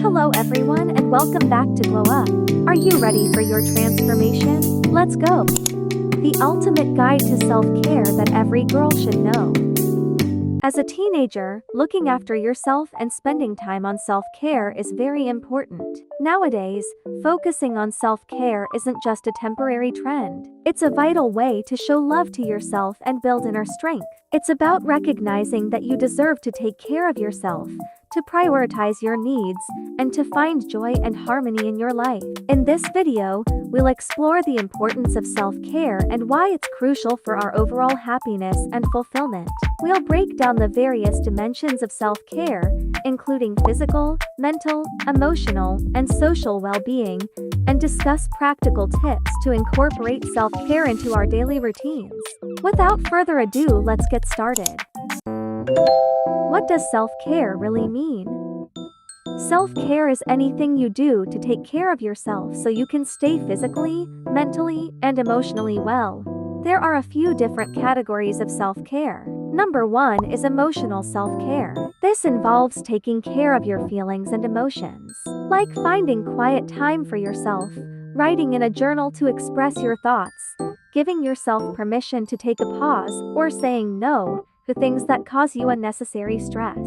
Hello everyone and welcome back to Glow Up. Are you ready for your transformation? Let's go! The ultimate guide to self-care that every girl should know. As a teenager, looking after yourself and spending time on self-care is very important. Nowadays, focusing on self-care isn't just a temporary trend. It's a vital way to show love to yourself and build inner strength. It's about recognizing that you deserve to take care of yourself, to prioritize your needs, and to find joy and harmony in your life. In this video, we'll explore the importance of self-care and why it's crucial for our overall happiness and fulfillment. We'll break down the various dimensions of self-care, including physical, mental, emotional, and social well-being, and discuss practical tips to incorporate self-care into our daily routines. Without further ado, let's get started. What does self-care really mean? Self-care is anything you do to take care of yourself so you can stay physically, mentally, and emotionally well. There are a few different categories of self-care. Number 1 is emotional self-care. This involves taking care of your feelings and emotions, like finding quiet time for yourself, writing in a journal to express your thoughts, giving yourself permission to take a pause, or saying no to things that cause you unnecessary stress.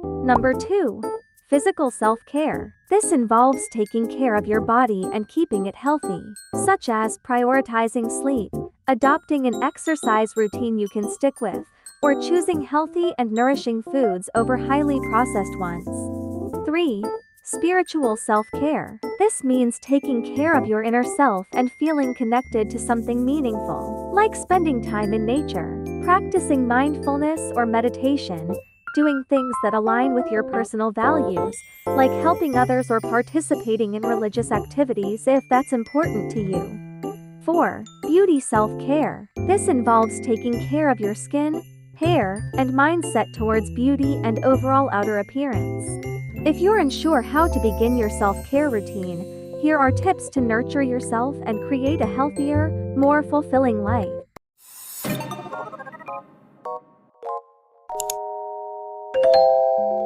Number 2. Physical self-care. This involves taking care of your body and keeping it healthy, such as prioritizing sleep, adopting an exercise routine you can stick with, or choosing healthy and nourishing foods over highly processed ones. 3. Spiritual self-care. This means taking care of your inner self and feeling connected to something meaningful, like spending time in nature, practicing mindfulness or meditation, doing things that align with your personal values, like helping others or participating in religious activities if that's important to you. 4. Beauty self-care. This involves taking care of your skin, hair, and mindset towards beauty and overall outer appearance. If you're unsure how to begin your self-care routine, here are tips to nurture yourself and create a healthier, more fulfilling life.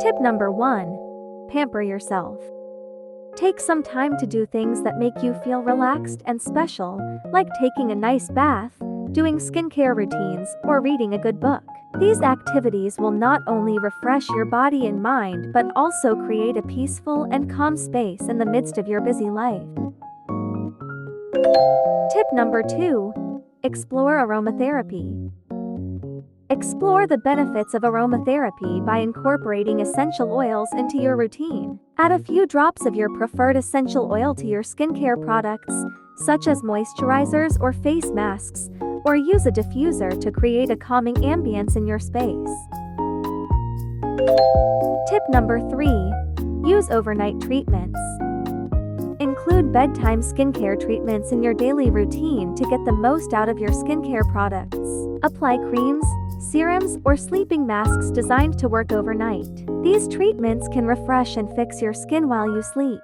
Tip number 1. Pamper yourself. Take some time to do things that make you feel relaxed and special, like taking a nice bath, doing skincare routines, or reading a good book. These activities will not only refresh your body and mind but also create a peaceful and calm space in the midst of your busy life. Tip number 2. Explore aromatherapy. Explore the benefits of aromatherapy by incorporating essential oils into your routine. Add a few drops of your preferred essential oil to your skincare products, such as moisturizers or face masks, or use a diffuser to create a calming ambience in your space. Tip number 3. Use overnight treatments. Include bedtime skincare treatments in your daily routine to get the most out of your skincare products. Apply creams, serums, or sleeping masks designed to work overnight. These treatments can refresh and fix your skin while you sleep.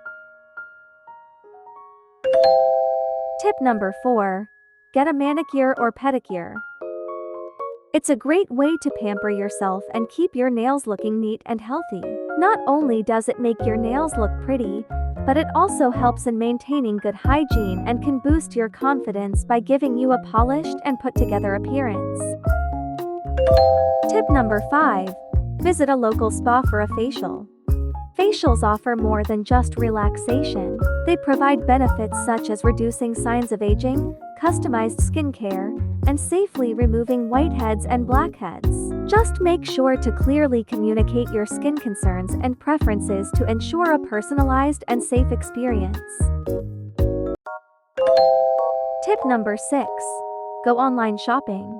Tip number 4. Get a manicure or pedicure. It's a great way to pamper yourself and keep your nails looking neat and healthy. Not only does it make your nails look pretty, but it also helps in maintaining good hygiene and can boost your confidence by giving you a polished and put-together appearance. Tip number 5. Visit a local spa for a facial. Facials offer more than just relaxation. They provide benefits such as reducing signs of aging, customized skincare, and safely removing whiteheads and blackheads. Just make sure to clearly communicate your skin concerns and preferences to ensure a personalized and safe experience. Tip number 6. Go online shopping.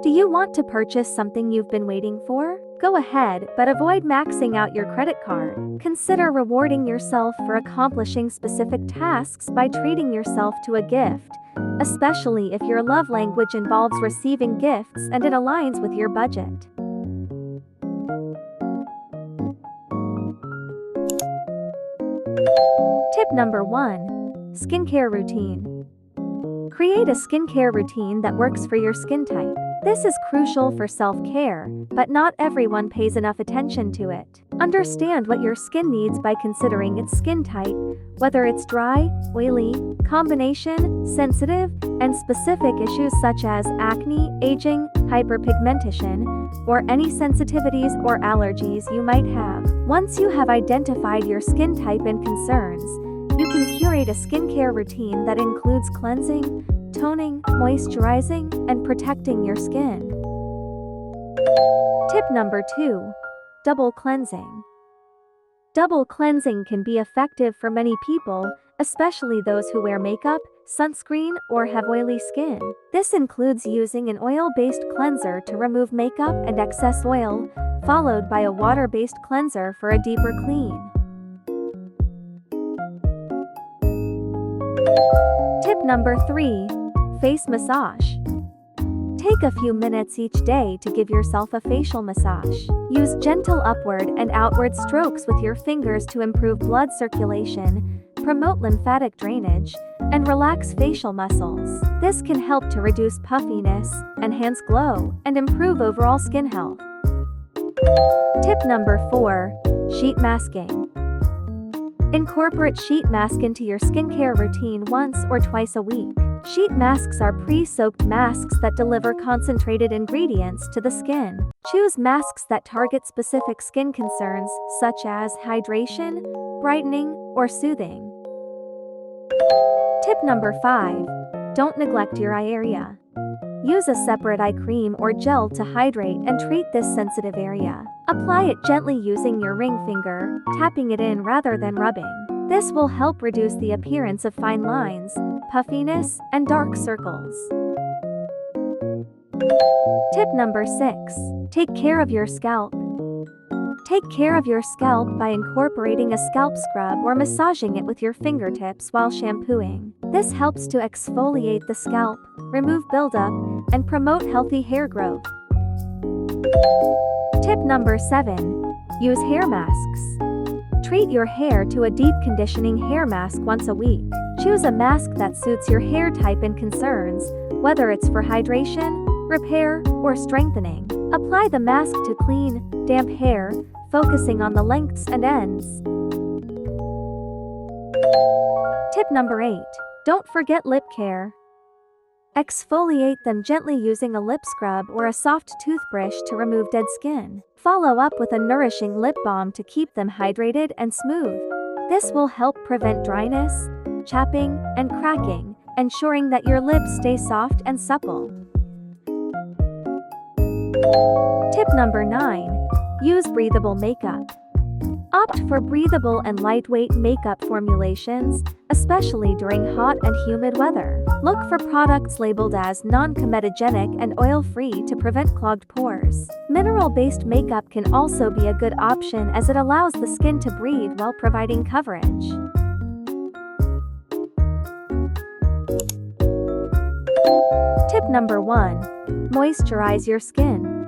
Do you want to purchase something you've been waiting for? Go ahead, but avoid maxing out your credit card. Consider rewarding yourself for accomplishing specific tasks by treating yourself to a gift, especially if your love language involves receiving gifts and it aligns with your budget. Tip number 1. Skincare routine. Create a skincare routine that works for your skin type. This is crucial for self-care, but not everyone pays enough attention to it. Understand what your skin needs by considering its skin type, whether it's dry, oily, combination, sensitive, and specific issues such as acne, aging, hyperpigmentation, or any sensitivities or allergies you might have. Once you have identified your skin type and concerns, you can curate a skincare routine that includes cleansing, toning, moisturizing, and protecting your skin. Tip number 2. Double cleansing. Double cleansing can be effective for many people, especially those who wear makeup, sunscreen, or have oily skin. This includes using an oil-based cleanser to remove makeup and excess oil, followed by a water-based cleanser for a deeper clean. Tip number 3. Face massage. Take a few minutes each day to give yourself a facial massage. Use gentle upward and outward strokes with your fingers to improve blood circulation, promote lymphatic drainage, and relax facial muscles. This can help to reduce puffiness, enhance glow, and improve overall skin health. Tip number 4. Sheet masking. Incorporate sheet mask into your skincare routine once or twice a week. Sheet masks are pre-soaked masks that deliver concentrated ingredients to the skin. Choose masks that target specific skin concerns, such as hydration, brightening, or soothing. Tip number 5. Don't neglect your eye area. Use a separate eye cream or gel to hydrate and treat this sensitive area. Apply it gently using your ring finger, tapping it in rather than rubbing. This will help reduce the appearance of fine lines, puffiness, and dark circles. Tip number 6. Take care of your scalp. Take care of your scalp by incorporating a scalp scrub or massaging it with your fingertips while shampooing. This helps to exfoliate the scalp, remove buildup, and promote healthy hair growth. Tip number 7. Use hair masks. Treat your hair to a deep conditioning hair mask once a week. Choose a mask that suits your hair type and concerns, whether it's for hydration, repair, or strengthening. Apply the mask to clean, damp hair, focusing on the lengths and ends. Tip number 8. Don't forget lip care. Exfoliate them gently using a lip scrub or a soft toothbrush to remove dead skin. Follow up with a nourishing lip balm to keep them hydrated and smooth. This will help prevent dryness, chapping, and cracking, ensuring that your lips stay soft and supple. Tip number 9. Use breathable makeup. Opt for breathable and lightweight makeup formulations, especially during hot and humid weather. Look for products labeled as non-comedogenic and oil-free to prevent clogged pores. Mineral-based makeup can also be a good option as it allows the skin to breathe while providing coverage. Tip number 1. Moisturize your skin.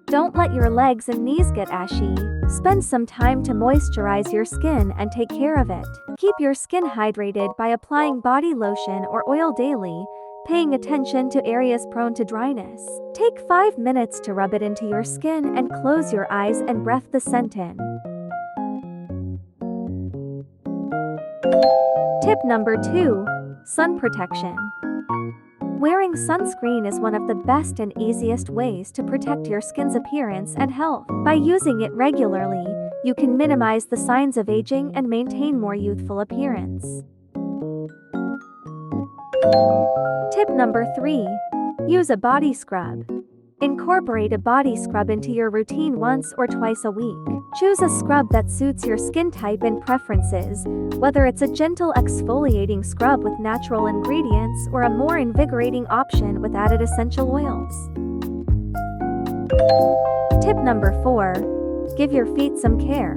Don't let your legs and knees get ashy. Spend some time to moisturize your skin and take care of it. Keep your skin hydrated by applying body lotion or oil daily, paying attention to areas prone to dryness. Take 5 minutes to rub it into your skin and close your eyes and breathe the scent in. Tip number 2. Sun protection. Wearing sunscreen is one of the best and easiest ways to protect your skin's appearance and health. By using it regularly, you can minimize the signs of aging and maintain more youthful appearance. Tip number 3. Use a body scrub. Incorporate a body scrub into your routine once or twice a week. Choose a scrub that suits your skin type and preferences, whether it's a gentle exfoliating scrub with natural ingredients or a more invigorating option with added essential oils. Tip number 4. Give your feet some care.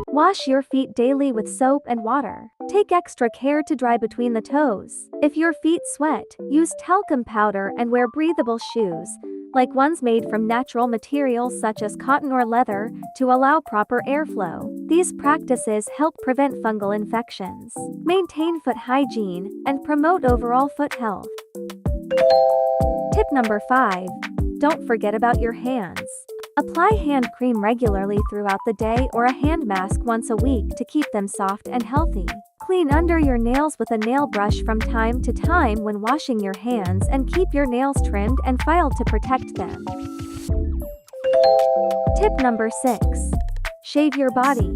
Wash your feet daily with soap and water. Take extra care to dry between the toes. If your feet sweat, use talcum powder and wear breathable shoes, like ones made from natural materials such as cotton or leather, to allow proper airflow. These practices help prevent fungal infections, maintain foot hygiene, and promote overall foot health. Tip number 5. Don't forget about your hands. Apply hand cream regularly throughout the day or a hand mask once a week to keep them soft and healthy. Clean under your nails with a nail brush from time to time when washing your hands and keep your nails trimmed and filed to protect them. Tip number 6. Shave your body.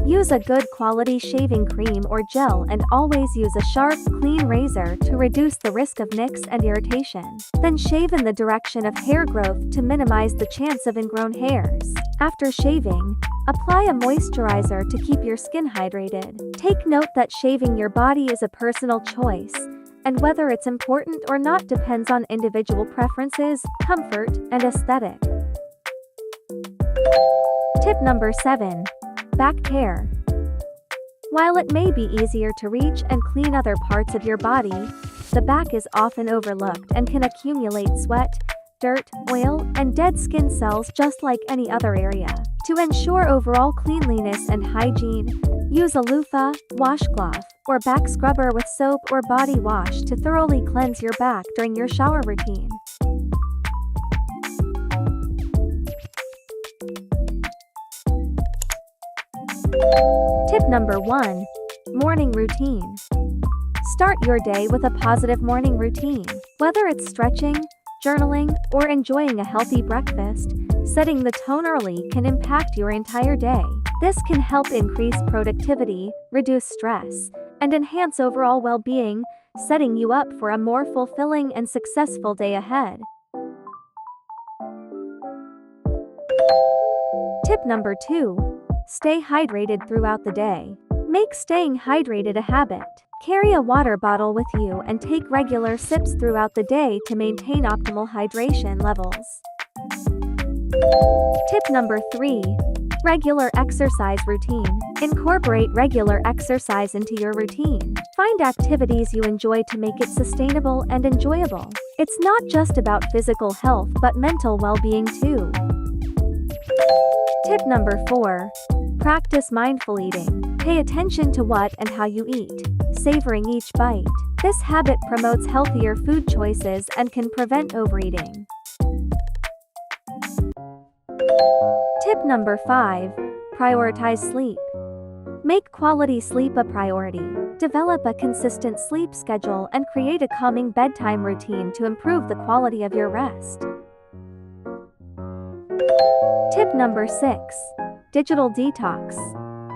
Use a good quality shaving cream or gel and always use a sharp, clean razor to reduce the risk of nicks and irritation. Then shave in the direction of hair growth to minimize the chance of ingrown hairs. After shaving, apply a moisturizer to keep your skin hydrated. Take note that shaving your body is a personal choice, and whether it's important or not depends on individual preferences, comfort, and aesthetic. Tip number 7. Back care. While it may be easier to reach and clean other parts of your body, the back is often overlooked and can accumulate sweat, dirt, oil, and dead skin cells just like any other area. To ensure overall cleanliness and hygiene, use a loofah, washcloth, or back scrubber with soap or body wash to thoroughly cleanse your back during your shower routine. Tip number 1. Morning routine. Start your day with a positive morning routine. Whether it's stretching, journaling, or enjoying a healthy breakfast, setting the tone early can impact your entire day. This can help increase productivity, reduce stress, and enhance overall well-being, setting you up for a more fulfilling and successful day ahead. Tip number 2. Stay hydrated throughout the day. Make staying hydrated a habit. Carry a water bottle with you and take regular sips throughout the day to maintain optimal hydration levels. Tip number 3. Regular exercise routine. Incorporate regular exercise into your routine. Find activities you enjoy to make it sustainable and enjoyable. It's not just about physical health but mental well-being too. Tip number 4. Practice mindful eating. Pay attention to what and how you eat, savoring each bite. This habit promotes healthier food choices and can prevent overeating. Tip number 5. Prioritize sleep. Make quality sleep a priority. Develop a consistent sleep schedule and create a calming bedtime routine to improve the quality of your rest. Tip number 6. Digital detox.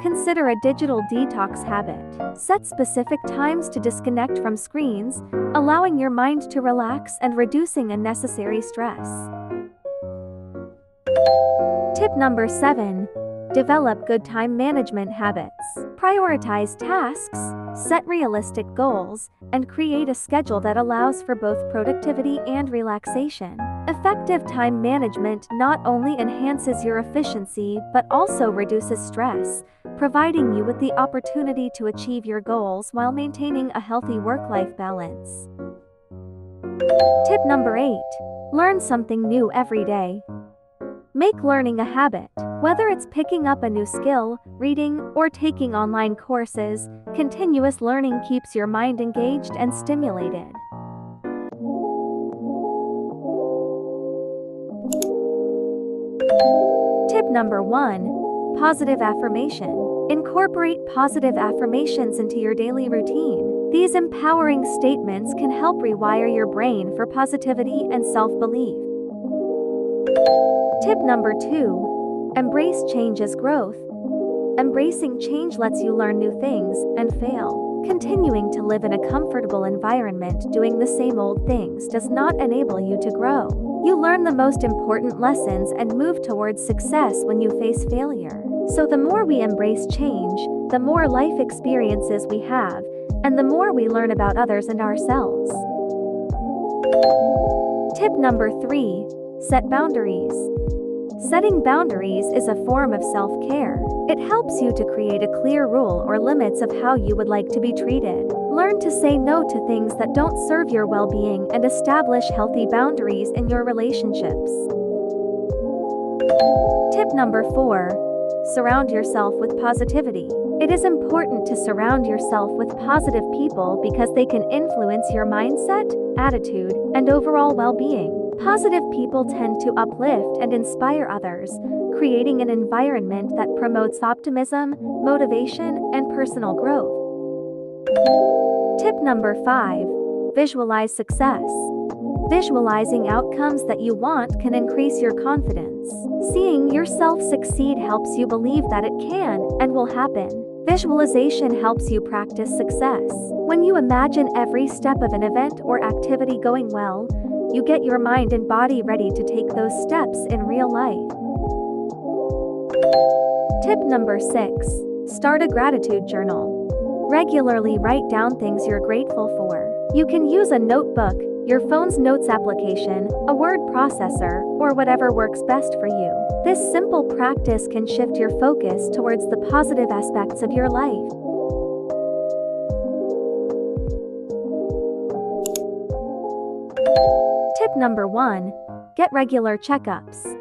Consider a digital detox habit. Set specific times to disconnect from screens, allowing your mind to relax and reducing unnecessary stress. Tip number 7. Develop good time management habits. Prioritize tasks, set realistic goals, and create a schedule that allows for both productivity and relaxation. Effective time management not only enhances your efficiency but also reduces stress, providing you with the opportunity to achieve your goals while maintaining a healthy work-life balance. Tip number 8. Learn something new every day. Make learning a habit. Whether it's picking up a new skill, reading, or taking online courses, continuous learning keeps your mind engaged and stimulated. Tip number 1. Positive affirmation. Incorporate positive affirmations into your daily routine. These empowering statements can help rewire your brain for positivity and self-belief. Tip number 2. Embrace change as growth. Embracing change lets you learn new things and fail. Continuing to live in a comfortable environment doing the same old things does not enable you to grow. You learn the most important lessons and move towards success when you face failure. So the more we embrace change, the more life experiences we have, and the more we learn about others and ourselves. Tip number 3. Set boundaries. Setting boundaries is a form of self-care. It helps you to create a clear rule or limits of how you would like to be treated. Learn to say no to things that don't serve your well-being and establish healthy boundaries in your relationships. Tip number 4. Surround yourself with positivity. It is important to surround yourself with positive people because they can influence your mindset, attitude, and overall well-being. Positive people tend to uplift and inspire others, creating an environment that promotes optimism, motivation, and personal growth. Tip number 5. Visualize success. Visualizing outcomes that you want can increase your confidence. Seeing yourself succeed helps you believe that it can and will happen. Visualization helps you practice success. When you imagine every step of an event or activity going well, you get your mind and body ready to take those steps in real life. Tip number 6. Start a gratitude journal. Regularly write down things you're grateful for. You can use a notebook, your phone's notes application, a word processor, or whatever works best for you. This simple practice can shift your focus towards the positive aspects of your life. Tip number 1. Get regular checkups.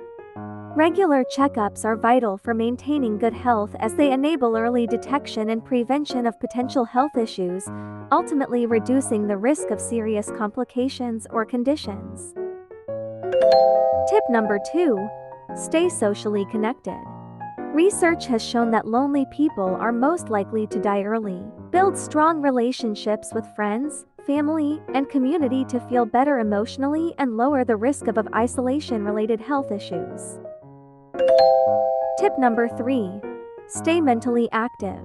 Regular checkups are vital for maintaining good health as they enable early detection and prevention of potential health issues, ultimately reducing the risk of serious complications or conditions. Tip number 2. Stay socially connected. Research has shown that lonely people are most likely to die early. Build strong relationships with friends, family, and community to feel better emotionally and lower the risk of isolation-related health issues. Tip number 3. Stay mentally active.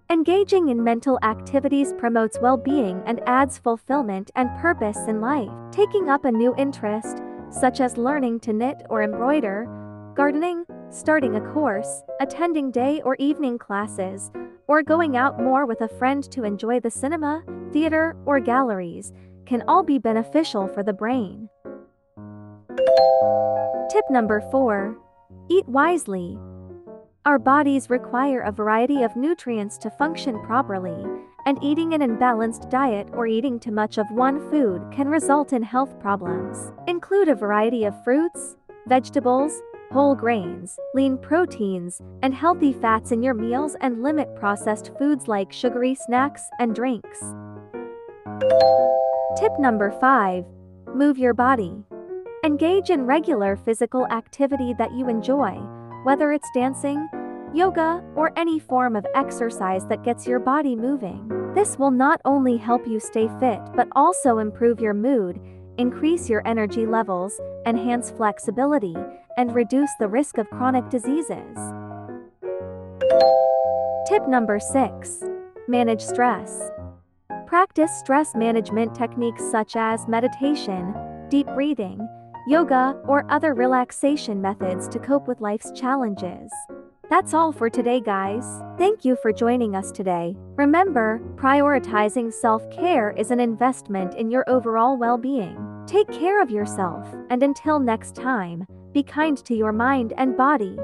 Engaging in mental activities promotes well-being and adds fulfillment and purpose in life. Taking up a new interest, such as learning to knit or embroider, gardening, starting a course, attending day or evening classes, or going out more with a friend to enjoy the cinema, theater, or galleries, can all be beneficial for the brain. Tip number 4. Eat wisely. Our bodies require a variety of nutrients to function properly, and eating an imbalanced diet or eating too much of one food can result in health problems. Include a variety of fruits, vegetables, whole grains, lean proteins, and healthy fats in your meals and limit processed foods like sugary snacks and drinks. Tip number 5. Move your body. Engage in regular physical activity that you enjoy, whether it's dancing, yoga, or any form of exercise that gets your body moving. This will not only help you stay fit but also improve your mood, increase your energy levels, enhance flexibility, and reduce the risk of chronic diseases. Tip number 6. Manage stress. Practice stress management techniques such as meditation, deep breathing, yoga, or other relaxation methods to cope with life's challenges. That's all for today, guys. Thank you for joining us today. Remember, prioritizing self-care is an investment in your overall well-being. Take care of yourself, and until next time, be kind to your mind and body.